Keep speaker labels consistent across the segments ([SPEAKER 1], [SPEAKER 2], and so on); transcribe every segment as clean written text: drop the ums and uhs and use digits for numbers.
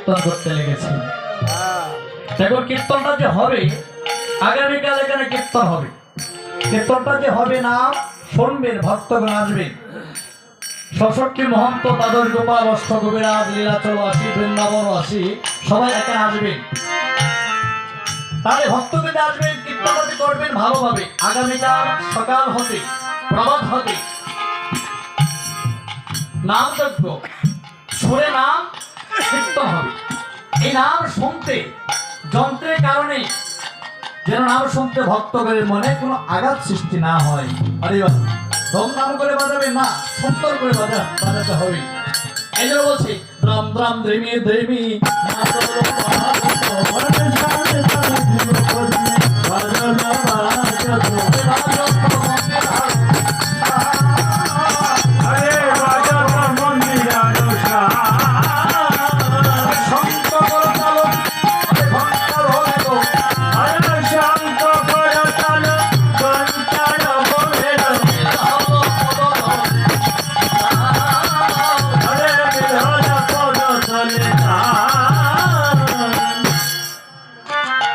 [SPEAKER 1] কীর্তন করতে লেগেছে। দেখুন কীর্তনটা যে হবে, আগামীকাল এখানে কীর্তন হবে। কীর্তনটা যে হবে না, শুনবেন, ভক্তগণ আসবেন। ষষ্ঠী মহন্ত, দ্বাদশ গোপাল, অষ্টকবিরাজ, লীলাচলবাসী, বৃন্দাবনবাসী সবাই এখানে আসবেন। তাহলে ভক্তগণ আসবেন, কীর্তনটা করবেন ভালোভাবে। আগামীকাল সকাল হতে, প্রভাত হতে নাম যজ্ঞ, সুরে নাম কীর্তন হবে। এই নাম শুনতে, যন্ত্রের কারণে যেন নাম শুনতে ভক্তগণের মনে কোনো আঘাত সৃষ্টি না হয়। আরে ধম নাম করে বাজাবেন না, সুন্দর করে বাজাতে হবে। এই জন্য বলছি দ্রাম দ্রাম দ্রিমি দ্রিমি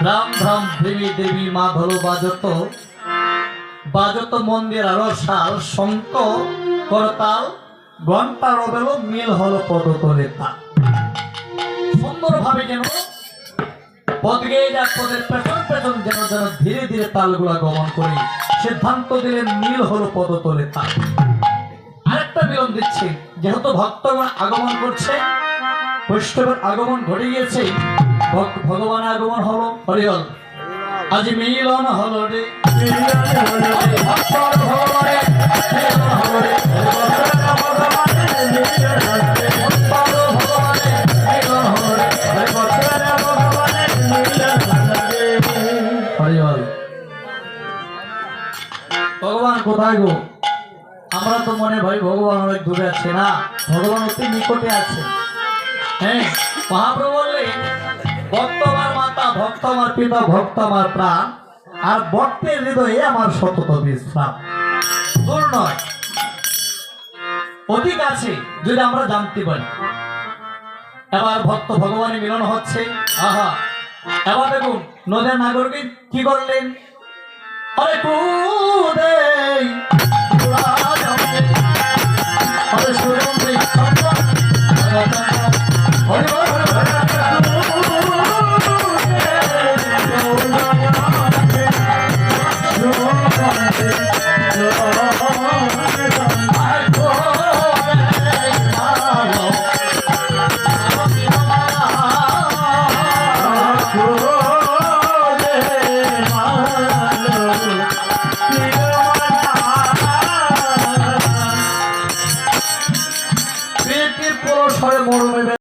[SPEAKER 1] রাম ধাম দেবী দেবী মা ধরো বাজত, বাজত মন্দির আরো সাল, শঙ্খ করতাল ঘন্টা রবেল, মিল হলো পদতলে তাল। সুন্দরভাবে যেন পদ গেয়ে যা, পদের পেছন পেছন যেন যেন ধীরে ধীরে তালগুলা গমন করে সিদ্ধান্ত দিলেন মিল হলো পদতলে তাল। আরেকটা মিলন দিচ্ছে, যেহেতু ভক্তগণ আগমন করছে, বৈষ্ণবের আগমন ঘটে গিয়েছে, ভগবানের আগমন হলো, হরিহল আজ মিলন হলো রে, ভগবান কোথায় গো? আমরা তো মনে ভাই ভগবান অনেক দূরে আছে, না, ভগবান অতি নিকটে আছে। হ্যাঁ, মহাপ্রভু বললেন ভক্ত আমার মাতা, ভক্ত আমার পিতা, ভক্ত আমার প্রাণ, আর ভক্তের হৃদয়ে আমার সতত বিশ্রাম। দূর নয়, অধিক আছে যদি আমরা জানতে পারি। এবার ভক্ত ভগবানের মিলন হচ্ছে। আহা, এবার দেখুন নদের নাগরিক কি করলেন, আরে কুদে